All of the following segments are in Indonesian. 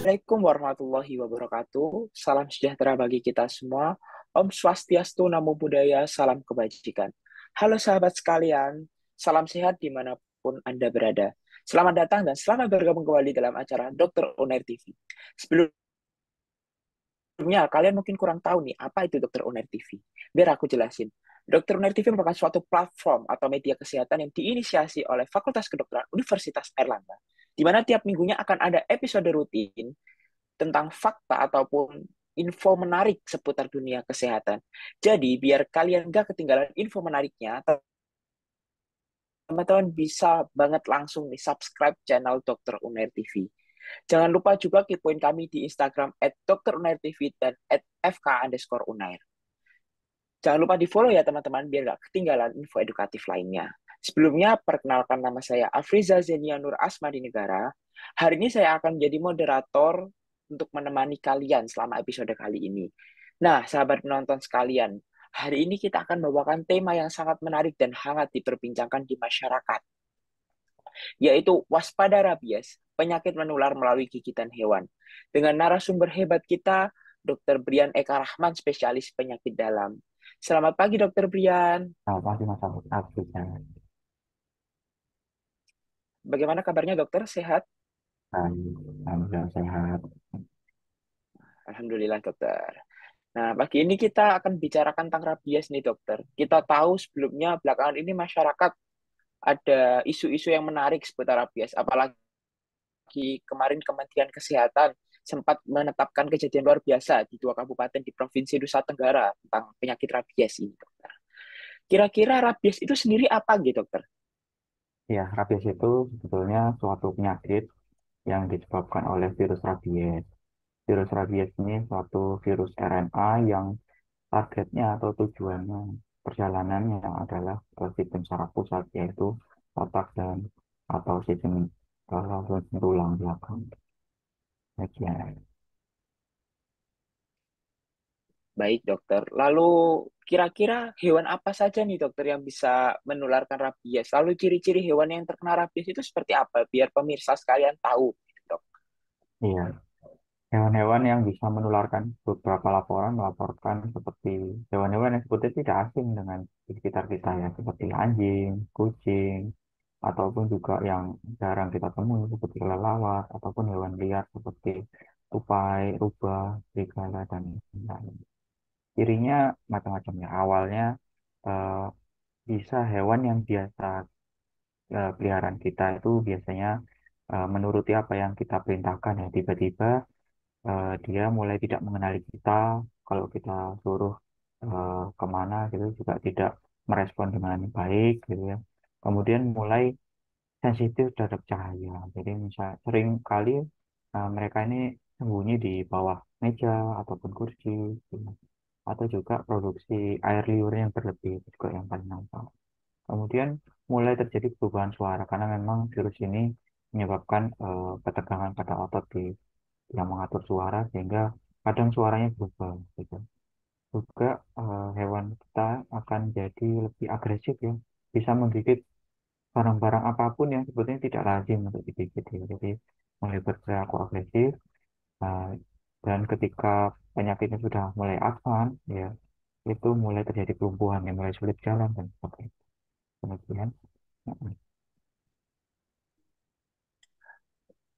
Assalamualaikum warahmatullahi wabarakatuh. Salam sejahtera bagi kita semua. Om Swastiastu, Namo Buddhaya, salam kebajikan. Halo sahabat sekalian, salam sehat dimanapun Anda berada. Selamat datang dan selamat bergabung kembali dalam acara Dr. Unair TV. Sebelumnya, kalian mungkin kurang tahu nih, apa itu Dr. Unair TV. Biar aku jelasin. Dr. Unair TV merupakan suatu platform atau media kesehatan yang diinisiasi oleh Fakultas Kedokteran Universitas Airlangga, di mana tiap minggunya akan ada episode rutin tentang fakta ataupun info menarik seputar dunia kesehatan. Jadi, biar kalian gak ketinggalan info menariknya, teman-teman bisa banget langsung nih subscribe channel Dr. Unair TV. Jangan lupa juga kepoin kami di Instagram @drunairtv dan @fk_unair. Jangan lupa di-follow ya teman-teman, biar gak ketinggalan info edukatif lainnya. Sebelumnya, perkenalkan nama saya Afriza Zenia Nur Asmadi Negara. Hari ini saya akan menjadi moderator untuk menemani kalian selama episode kali ini. Nah, sahabat penonton sekalian, hari ini kita akan membawakan tema yang sangat menarik dan hangat diperbincangkan di masyarakat, yaitu waspada rabies, penyakit menular melalui gigitan hewan. Dengan narasumber hebat kita, Dr. Brian Eka Rahman, spesialis penyakit dalam. Selamat pagi, Dr. Brian. Apa sih Mas Afrika? Bagaimana kabarnya, dokter? Sehat? Baik, alhamdulillah sehat. Alhamdulillah, dokter. Nah, pagi ini kita akan bicarakan tentang rabies nih, dokter. Kita tahu sebelumnya belakangan ini masyarakat ada isu-isu yang menarik seputar rabies. Apalagi kemarin Kementerian Kesehatan sempat menetapkan kejadian luar biasa di dua kabupaten di Provinsi Nusa Tenggara tentang penyakit rabies ini, dokter. Kira-kira rabies itu sendiri apa gitu, dokter? Ya, rabies itu sebetulnya suatu penyakit yang disebabkan oleh virus rabies. Virus rabies ini suatu virus RNA yang targetnya atau tujuannya perjalanannya adalah ke sistem saraf pusat, yaitu otak dan atau sistem tulang belakang bagian. Baik, dokter. Lalu kira-kira hewan apa saja nih, dokter, yang bisa menularkan rabies? Lalu ciri-ciri hewan yang terkena rabies itu seperti apa? Biar pemirsa sekalian tahu, gitu, dok. Iya, hewan-hewan yang bisa menularkan, beberapa laporan melaporkan seperti hewan-hewan yang sebetulnya tidak asing dengan di sekitar kita ya, seperti anjing, kucing, ataupun juga yang jarang kita temui seperti kelelawar, ataupun hewan liar seperti tupai, rubah, serigala, dan lain-lain. Cirinya macam-macam ya. Awalnya eh, bisa hewan yang biasa peliharaan kita itu biasanya menuruti apa yang kita perintahkan ya. Tiba-tiba dia mulai tidak mengenali kita, kalau kita suruh kemana gitu juga tidak merespon dengan baik gitu ya. Kemudian mulai sensitif terhadap cahaya, jadi misal sering kali mereka ini sembunyi di bawah meja ataupun kursi gitu. Atau juga produksi air liur yang berlebih itu juga yang paling nampak. Kemudian mulai terjadi perubahan suara karena memang virus ini menyebabkan ketegangan pada otot yang mengatur suara sehingga kadang suaranya berubah gitu. Juga hewan kita akan jadi lebih agresif ya, bisa menggigit barang-barang apapun yang sebetulnya tidak lazim untuk digigit ya. Jadi mulai berperilaku agresif uh, dan ketika penyakitnya sudah mulai advance ya, itu mulai terjadi kelumpuhan yang mulai sulit jalan dan sebagainya. Kemudian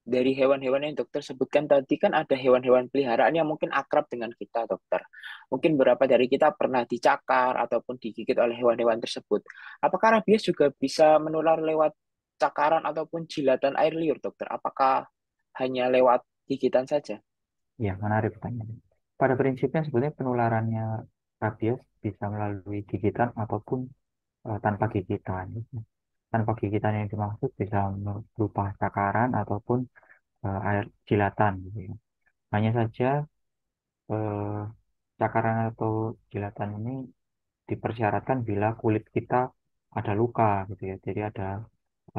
Dari hewan-hewan yang dokter sebutkan tadi kan ada hewan-hewan peliharaan yang mungkin akrab dengan kita, dokter. Mungkin beberapa dari kita pernah dicakar ataupun digigit oleh hewan-hewan tersebut. Apakah rabies juga bisa menular lewat cakaran ataupun jilatan air liur, dokter? Apakah hanya lewat gigitan saja? ya, menarik pertanyaan. Pada prinsipnya sebetulnya penularannya rabies bisa melalui gigitan ataupun tanpa gigitan. Tanpa gigitan yang dimaksud bisa berupa cakaran ataupun air jilatan gitu ya. Hanya saja eh, cakaran atau jilatan ini dipersyaratkan bila kulit kita ada luka gitu ya. Jadi ada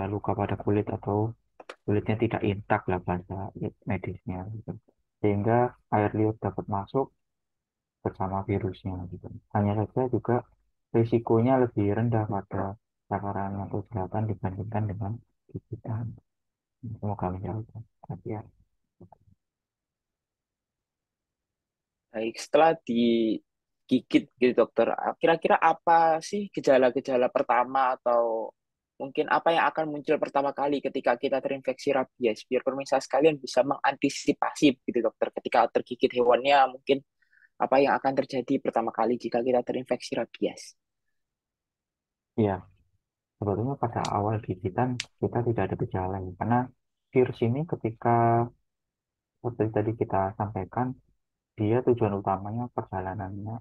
luka pada kulit atau kulitnya tidak intak lah bahasa medisnya gitu. Sehingga air liur dapat masuk bersama virusnya gitu. Hanya saja juga risikonya lebih rendah pada cakaran atau jilatan dibandingkan dengan gigitan. Semoga menjawab. Tapi ya, Baik, setelah digigit gitu dokter, kira-kira apa sih gejala-gejala pertama atau mungkin apa yang akan muncul pertama kali ketika kita terinfeksi rabies? Biar pemirsa sekalian bisa mengantisipasi gitu dokter, ketika tergigit hewannya mungkin apa yang akan terjadi pertama kali jika kita terinfeksi rabies. Iya, sebetulnya pada awal gigitan kita tidak ada gejala ya, karena virus ini ketika seperti tadi kita sampaikan, dia tujuan utamanya perjalanannya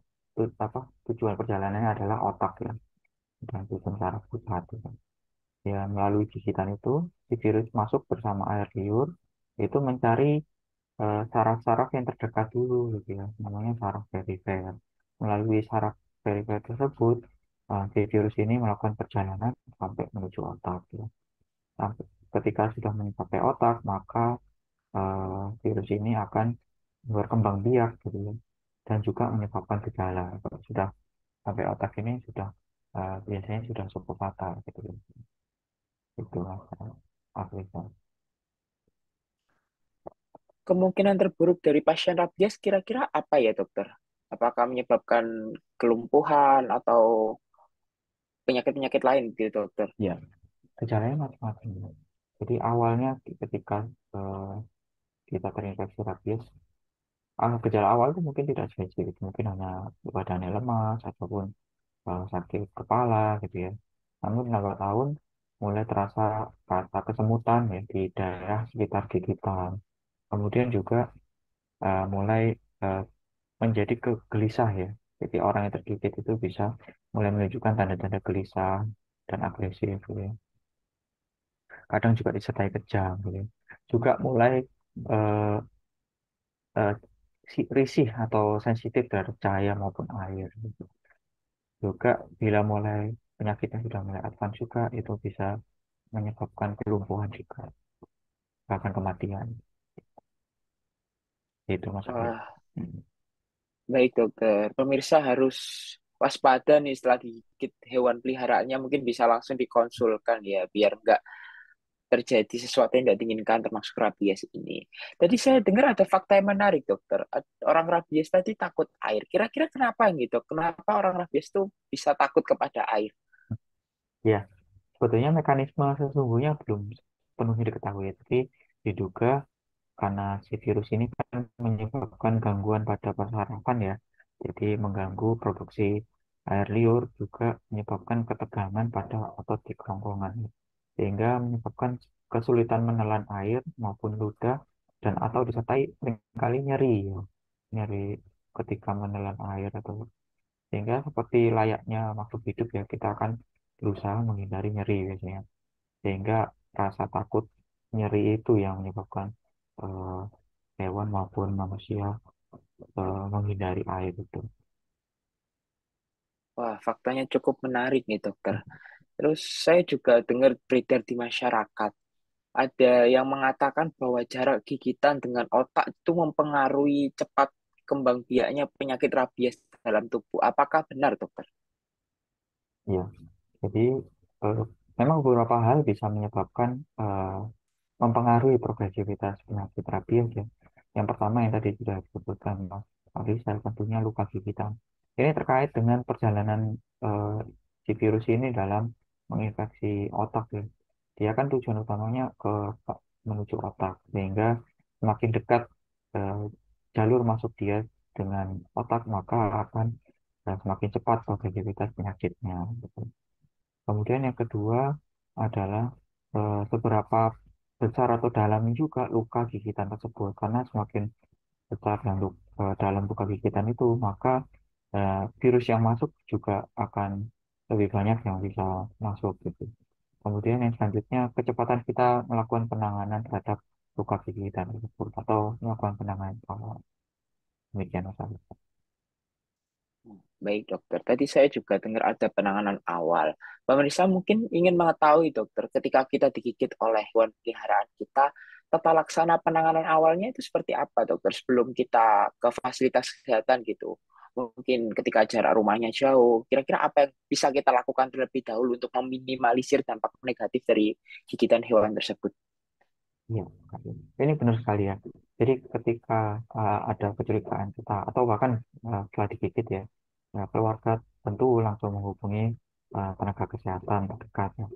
tujuan perjalanannya adalah otak ya, dan tujuan saraf pusat ya. Ya, melalui gigitan itu si virus masuk bersama air liur itu mencari saraf-saraf yang terdekat dulu gitu ya, namanya saraf perifer. Melalui saraf perifer tersebut si virus ini melakukan perjalanan sampai menuju otak ya. Sampai ketika sudah mencapai otak, maka virus ini akan berkembang biak gitu ya, dan juga menyebabkan gejala. Kalau sudah sampai otak ini sudah biasanya sudah cukup fatal gitu ya. Itu Mas Afrika. Kemungkinan terburuk dari pasien rabies kira-kira apa ya dokter? Apakah menyebabkan kelumpuhan atau penyakit-penyakit lain gitu dokter? Ya, gejalanya macam-macam ya. Jadi awalnya ketika eh, kita terinfeksi rabies, gejala awal itu mungkin tidak spesifik, mungkin hanya badannya lemas ataupun sakit kepala gitu ya. Namun lambat tahun mulai terasa rasa kesemutan ya di daerah sekitar gigitan. Kemudian juga mulai eh, menjadi gelisah ya. Jadi orang yang tergigit itu bisa mulai menunjukkan tanda-tanda gelisah dan agresif gitu ya. Kadang juga disertai kejang gitu ya. Juga mulai eh, eh, risih atau sensitif terhadap cahaya maupun air gitu. Juga bila mulai penyakitnya sudah mulai advance juga itu bisa menyebabkan kelumpuhan juga, bahkan kematian. Itu Mas Arif. Wah, Hmm. baik dokter. Pemirsa harus waspada nih setelah digigit hewan peliharaannya mungkin bisa langsung dikonsulkan ya biar nggak terjadi sesuatu yang tidak diinginkan termasuk rabies ini. Tadi saya dengar ada fakta yang menarik dokter. Orang rabies tadi takut air. Kira-kira kenapa gitu? Kenapa orang rabies itu bisa takut kepada air? Ya, sebetulnya mekanisme sesungguhnya belum penuhnya diketahui, tapi diduga karena si virus ini kan menyebabkan gangguan pada persarafan ya. Jadi mengganggu produksi air liur, juga menyebabkan ketegangan pada otot di kerongkongan. Sehingga menyebabkan kesulitan menelan air maupun ludah, dan atau disertai seringkali nyeri ya. Nyeri ketika menelan air, atau sehingga seperti layaknya makhluk hidup ya, kita akan berusaha menghindari nyeri biasanya. Sehingga rasa takut nyeri itu yang menyebabkan eh, hewan maupun manusia menghindari air itu. Wah, faktanya cukup menarik nih dokter. Terus saya juga dengar beredar di masyarakat. Ada yang mengatakan bahwa jarak gigitan dengan otak itu mempengaruhi cepat kembang biaknya penyakit rabies dalam tubuh. Apakah benar, dokter? Ya, jadi eh, memang beberapa hal bisa menyebabkan mempengaruhi progresivitas penyakit rabies ya. Yang pertama yang tadi sudah disebutkan Mas Alisa, tentunya luka gigitan. Ini terkait dengan perjalanan eh, si virus ini dalam menginfeksi otak ya. Dia kan tujuan utamanya menuju otak, sehingga semakin dekat eh, jalur masuk dia dengan otak, maka akan semakin cepat progresivitas penyakitnya, gitu. Kemudian yang kedua adalah seberapa besar atau dalam juga luka gigitan tersebut. Karena semakin besar dan dalam luka gigitan itu, maka virus yang masuk juga akan lebih banyak yang bisa masuk gitu. Kemudian yang selanjutnya, kecepatan kita melakukan penanganan terhadap luka gigitan tersebut atau melakukan penanganan awal. Demikian Mas Alif. Baik, dokter. Tadi saya juga dengar ada penanganan awal. Pemirsa mungkin ingin mengetahui, dokter, ketika kita digigit oleh hewan peliharaan kita, tata laksana penanganan awalnya itu seperti apa, dokter, sebelum kita ke fasilitas kesehatan gitu? Mungkin ketika jarak rumahnya jauh, kira-kira apa yang bisa kita lakukan terlebih dahulu untuk meminimalisir dampak negatif dari gigitan hewan tersebut? Iya, ini benar sekali ya. Jadi ketika ada kecurigaan kita atau bahkan setelah digigit ya, keluarga tentu langsung menghubungi tenaga kesehatan terdekat ya.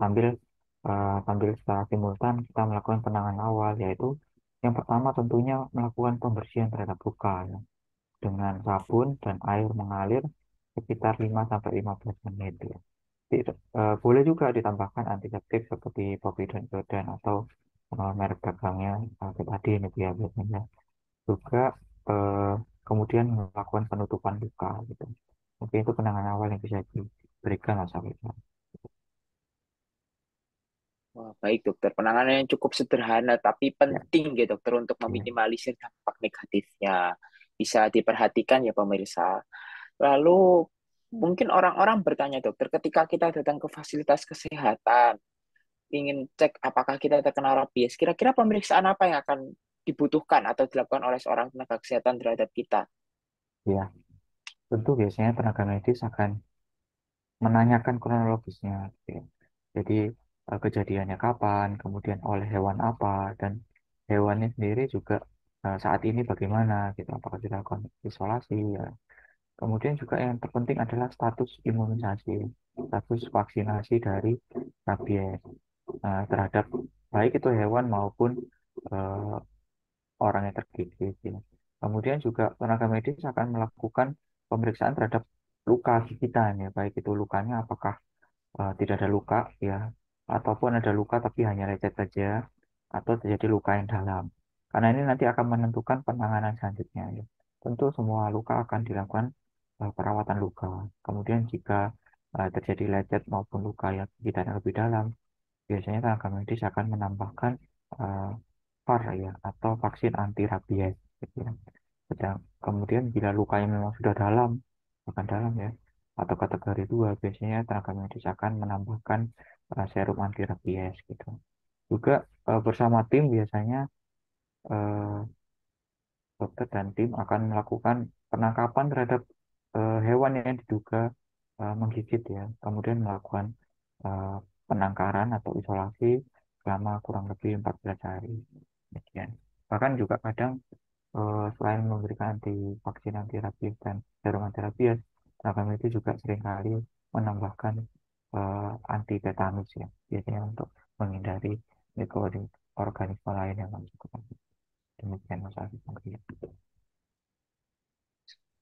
Sambil secara simultan kita melakukan penanganan awal, yaitu yang pertama tentunya melakukan pembersihan terhadap luka ya, dengan sabun dan air mengalir sekitar 5 sampai 15 menit ya. Boleh juga ditambahkan antiseptik seperti Povidone Iodine atau merek dagangnya betadine itu ya biasanya. Juga eh, kemudian melakukan penutupan luka gitu. Mungkin itu penanganan awal yang bisa diberikan Mas Afif. Wah, baik dokter. Penanganan yang cukup sederhana tapi Ya, penting ya dokter untuk ya, meminimalisir dampak negatifnya. Bisa diperhatikan ya pemirsa. Lalu mungkin orang-orang bertanya dokter, ketika kita datang ke fasilitas kesehatan, ingin cek apakah kita terkena rabies, kira-kira pemeriksaan apa yang akan dibutuhkan atau dilakukan oleh seorang tenaga kesehatan terhadap kita? ya. Tentu biasanya tenaga medis akan menanyakan kronologisnya gitu ya. Jadi kejadiannya kapan, kemudian oleh hewan apa, dan hewannya sendiri juga saat ini bagaimana gitu, apakah dilakukan isolasi ya. Kemudian juga yang terpenting adalah status imunisasi, status vaksinasi dari rabies terhadap baik itu hewan maupun eh, orang yang tergigit ya. Kemudian juga tenaga medis akan melakukan pemeriksaan terhadap luka gigitan ya, baik itu lukanya apakah tidak ada luka ya, ataupun ada luka tapi hanya lecet saja, atau terjadi luka yang dalam. Karena ini nanti akan menentukan penanganan selanjutnya ya. Tentu semua luka akan dilakukan perawatan luka. Kemudian jika terjadi lecet maupun luka yang gigitan yang lebih dalam, biasanya tenaga medis akan menambahkan eh, VAR ya, atau vaksin anti rabies gitu ya. Kemudian bila lukanya memang sudah dalam, bahkan dalam ya, atau kategori 2, biasanya tenaga medis akan menambahkan serum anti rabies gitu. Juga bersama tim biasanya eh, dokter dan tim akan melakukan penangkapan terhadap hewan yang diduga menggigit ya, kemudian melakukan eh, penangkaran atau isolasi selama kurang lebih 14 hari. Demikian. Bahkan juga kadang selain memberikan vaksin anti rabies dan serum anti rabies, tenaga medis juga seringkali menambahkan anti tetanus ya, biasanya untuk menghindari mikroorganisme lain yang masuk ke tubuh. Demikian Mas Arif mungkin.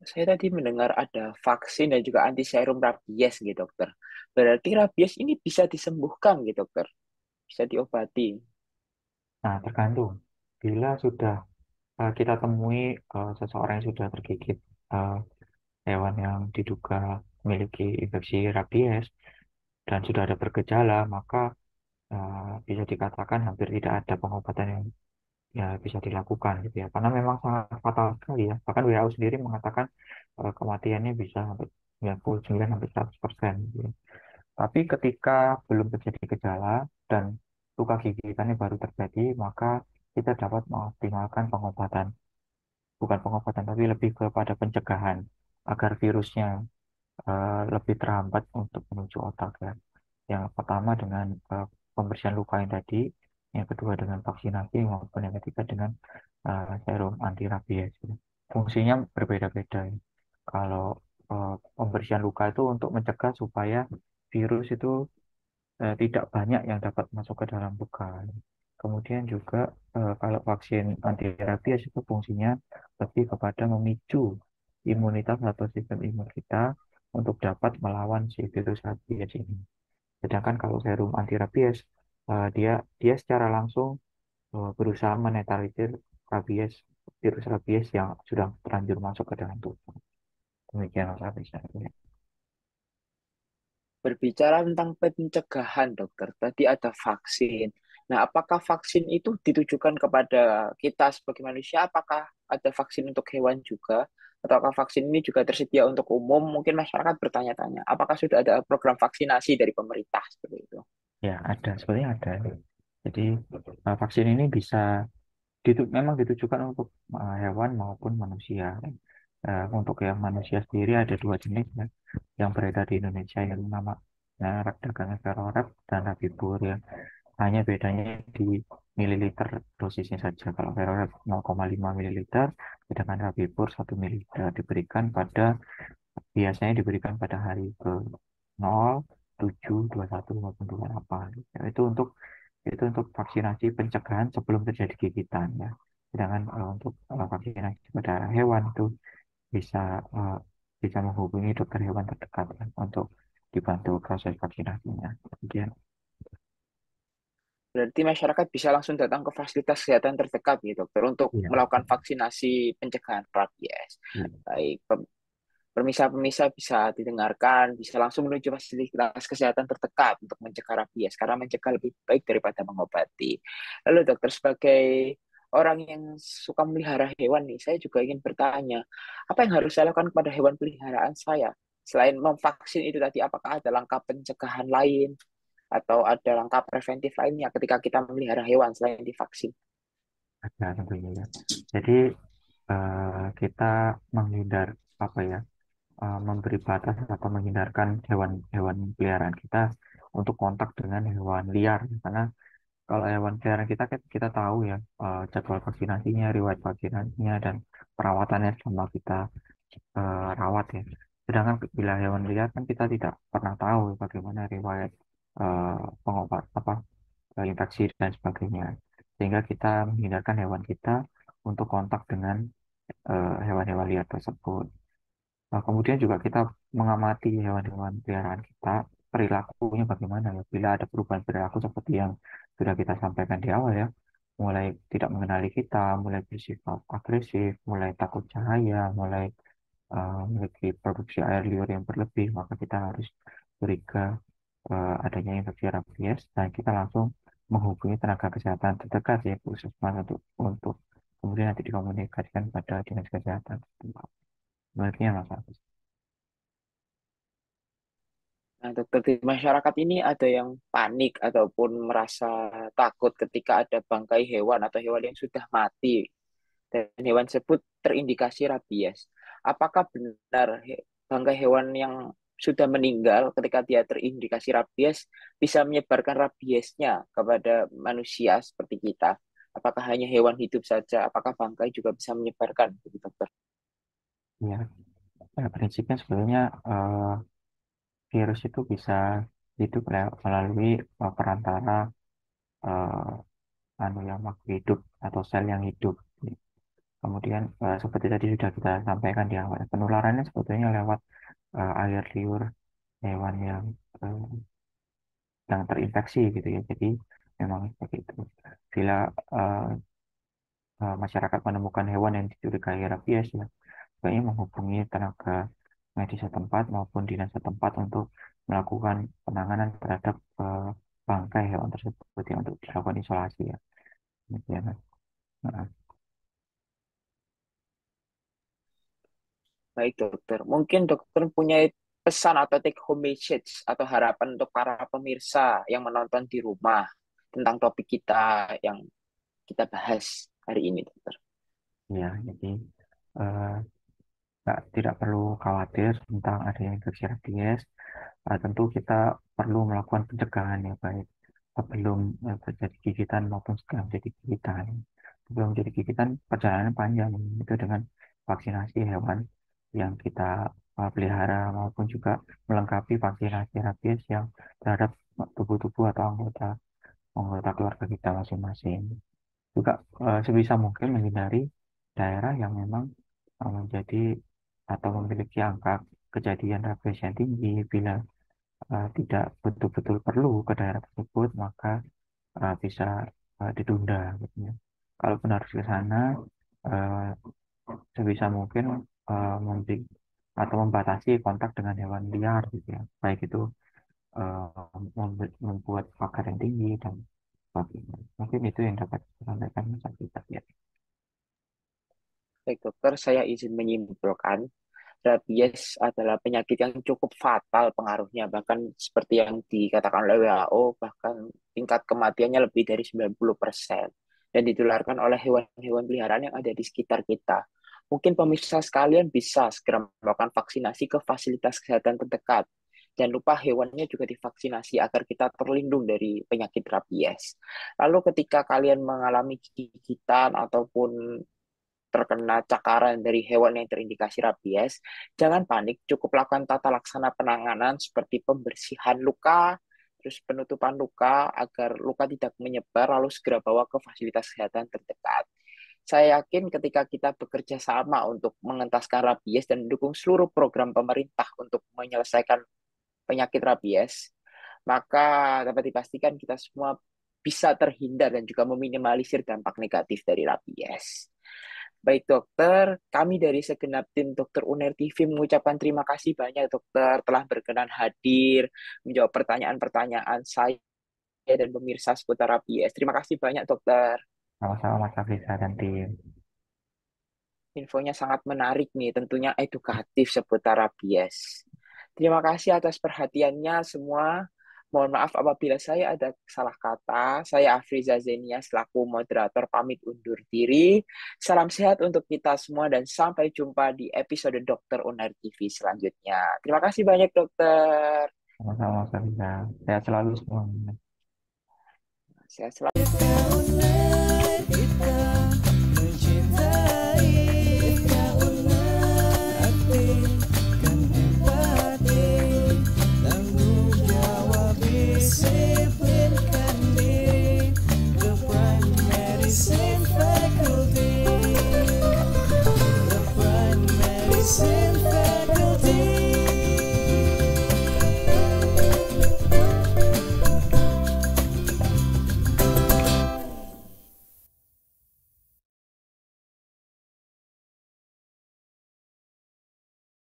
Saya tadi mendengar ada vaksin dan juga anti serum rabies gitu dokter. Berarti rabies ini bisa disembuhkan gitu dokter, bisa diobati. Nah, tergantung. Bila sudah kita temui seseorang yang sudah tergigit eh, hewan yang diduga memiliki infeksi rabies dan sudah ada bergejala, maka bisa dikatakan hampir tidak ada pengobatan yang ya bisa dilakukan gitu ya. Karena memang sangat fatal sekali ya. Bahkan WHO sendiri mengatakan kematiannya bisa sampai 99 sampai 100% gitu ya. Tapi ketika belum terjadi gejala dan luka gigitannya baru terjadi, maka kita dapat mengoptimalkan pengobatan. Bukan pengobatan, tapi lebih kepada pencegahan agar virusnya lebih terhambat untuk menuju otak ya. Yang pertama dengan pembersihan luka yang tadi, yang kedua dengan vaksinasi, maupun yang ketiga dengan serum anti rabies. Gitu. Fungsinya berbeda-beda. Ya. Kalau pembersihan luka itu untuk mencegah supaya virus itu tidak banyak yang dapat masuk ke dalam luka. Kemudian juga kalau vaksin anti rabies itu fungsinya lebih kepada memicu imunitas atau sistem imun kita untuk dapat melawan si virus rabies ini. Sedangkan kalau serum anti rabies, dia dia secara langsung berusaha menetralisir rabies, virus rabies yang sudah terlanjur masuk ke dalam tubuh. Demikian Mas Hafiz. Berbicara tentang pencegahan dokter, tadi ada vaksin. Nah, apakah vaksin itu ditujukan kepada kita sebagai manusia? Apakah ada vaksin untuk hewan juga? Ataukah vaksin ini juga tersedia untuk umum? Mungkin masyarakat bertanya-tanya, apakah sudah ada program vaksinasi dari pemerintah seperti itu? Ya, ada, sebenarnya ada. Jadi vaksin ini bisa memang ditujukan untuk hewan maupun manusia. Untuk yang manusia sendiri ada dua jenis ya, yang beredar di Indonesia yang nama merek dagangnya Verorep dan Rabipur ya. hanya bedanya di mililiter dosisnya saja. Kalau Verorex 0,5 mililiter, sedangkan Rabipur 1 mililiter biasanya diberikan pada hari ke 0, 7, 21 maupun 28. Ya, itu untuk vaksinasi pencegahan sebelum terjadi gigitan ya. Sedangkan untuk vaksinasi pada hewan itu bisa eh, bisa menghubungi dokter hewan terdekat ya, untuk dibantu proses vaksinasinya. Kemudian Berarti masyarakat bisa langsung datang ke fasilitas kesehatan terdekat ya dokter untuk iya, melakukan vaksinasi pencegahan rabies. iya, Baik, pemirsa-pemirsa bisa didengarkan, bisa langsung menuju fasilitas kesehatan terdekat untuk mencegah rabies, karena mencegah lebih baik daripada mengobati. Lalu dokter, sebagai orang yang suka melihara hewan nih, saya juga ingin bertanya, apa yang harus saya lakukan kepada hewan peliharaan saya? Selain memvaksin itu tadi, apakah ada langkah pencegahan lain atau ada langkah preventif lainnya ketika kita memelihara hewan selain divaksin? ada tentunya ya. Jadi kita menghindar apa ya, memberi batas atau menghindarkan hewan-hewan peliharaan kita untuk kontak dengan hewan liar, karena kalau hewan peliharaan kita kan kita tahu ya, jadwal vaksinasinya, riwayat vaksinasinya, dan perawatannya selama kita rawat ya. Sedangkan bila hewan liar kan kita tidak pernah tahu bagaimana riwayat pengobat apa infeksi dan sebagainya. Sehingga kita menghindarkan hewan kita untuk kontak dengan hewan-hewan liar tersebut. Nah, kemudian juga kita mengamati hewan-hewan peliharaan kita, perilakunya bagaimana ya. Bila ada perubahan perilaku seperti yang sudah kita sampaikan di awal ya, mulai tidak mengenali kita, mulai bersifat agresif, mulai takut cahaya, mulai memiliki produksi air liur yang berlebih, maka kita harus curiga adanya infeksi rabies dan kita langsung menghubungi tenaga kesehatan terdekat ya, puskesmas untuk kemudian nanti dikomunikasikan pada dinas kesehatan setempat. Sebenarnya Mas Agus. Nah, dokter, di masyarakat ini ada yang panik ataupun merasa takut ketika ada bangkai hewan atau hewan yang sudah mati dan hewan tersebut terindikasi rabies. Apakah benar bangkai hewan yang sudah meninggal ketika dia terindikasi rabies bisa menyebarkan rabiesnya kepada manusia seperti kita? Apakah hanya hewan hidup saja? Apakah bangkai juga bisa menyebarkan, dokter? Ya, prinsipnya sebenarnya virus itu bisa hidup melalui perantara eh, anu yang makhluk hidup atau sel yang hidup. Kemudian seperti tadi sudah kita sampaikan di awal, penularannya sebetulnya lewat air liur hewan eh, yang terinfeksi gitu ya. Jadi memang seperti itu. Bila eh, masyarakat menemukan hewan yang dicurigai rabies ya, sebaiknya menghubungi tenaga medis setempat maupun dinas setempat untuk melakukan penanganan terhadap bangkai hewan tersebut ya, untuk dilakukan isolasi ya. Demikian. Nah, Baik, dokter. Mungkin dokter punya pesan atau take home message atau harapan untuk para pemirsa yang menonton di rumah tentang topik kita yang kita bahas hari ini, dokter. ya, jadi eh, tidak perlu khawatir tentang adanya infeksi rabies. Tentu kita perlu melakukan pencegahan ya, baik sebelum terjadi gigitan maupun setelah menjadi gigitan. Sebelum menjadi gigitan, perjalanan panjang itu dengan vaksinasi hewan yang kita pelihara maupun juga melengkapi vaksinasi rabies yang terhadap tubuh-tubuh atau anggota anggota keluarga kita masing-masing. Juga sebisa mungkin menghindari daerah yang memang menjadi atau memiliki angka kejadian rabies yang tinggi. Bila tidak betul-betul perlu ke daerah tersebut, maka bisa ditunda gitu ya. Kalaupun harus ke sana, eh, sebisa mungkin memberi atau membatasi kontak dengan hewan liar gitu ya. Baik itu membuat pagar yang tinggi dan sebagainya. Mungkin itu yang dapat saya sampaikan Mas Alkitab ya. Baik, dokter, saya izin menyimpulkan rabies adalah penyakit yang cukup fatal pengaruhnya, bahkan seperti yang dikatakan oleh WHO, bahkan tingkat kematiannya lebih dari 90% dan ditularkan oleh hewan-hewan peliharaan yang ada di sekitar kita. Mungkin pemirsa sekalian bisa segera melakukan vaksinasi ke fasilitas kesehatan terdekat. Jangan lupa hewannya juga divaksinasi agar kita terlindung dari penyakit rabies. Lalu ketika kalian mengalami gigitan ataupun terkena cakaran dari hewan yang terindikasi rabies, jangan panik, cukup lakukan tata laksana penanganan seperti pembersihan luka, terus penutupan luka agar luka tidak menyebar, lalu segera bawa ke fasilitas kesehatan terdekat. Saya yakin ketika kita bekerja sama untuk mengentaskan rabies dan mendukung seluruh program pemerintah untuk menyelesaikan penyakit rabies, maka dapat dipastikan kita semua bisa terhindar dan juga meminimalisir dampak negatif dari rabies. Baik dokter, kami dari segenap tim Dokter Uner TV mengucapkan terima kasih banyak dokter telah berkenan hadir, menjawab pertanyaan-pertanyaan saya dan pemirsa seputar rabies. Terima kasih banyak dokter. Sama-sama Mas Afrizal dan tim. Infonya sangat menarik nih, tentunya edukatif seputar rabies. Terima kasih atas perhatiannya semua. Mohon maaf apabila saya ada salah kata. Saya Afriza Zenia selaku moderator pamit undur diri. Salam sehat untuk kita semua dan sampai jumpa di episode Dokter Unair TV selanjutnya. Terima kasih banyak dokter. Sama-sama Mas Afrizal. Sehat selalu semua. Sehat selalu.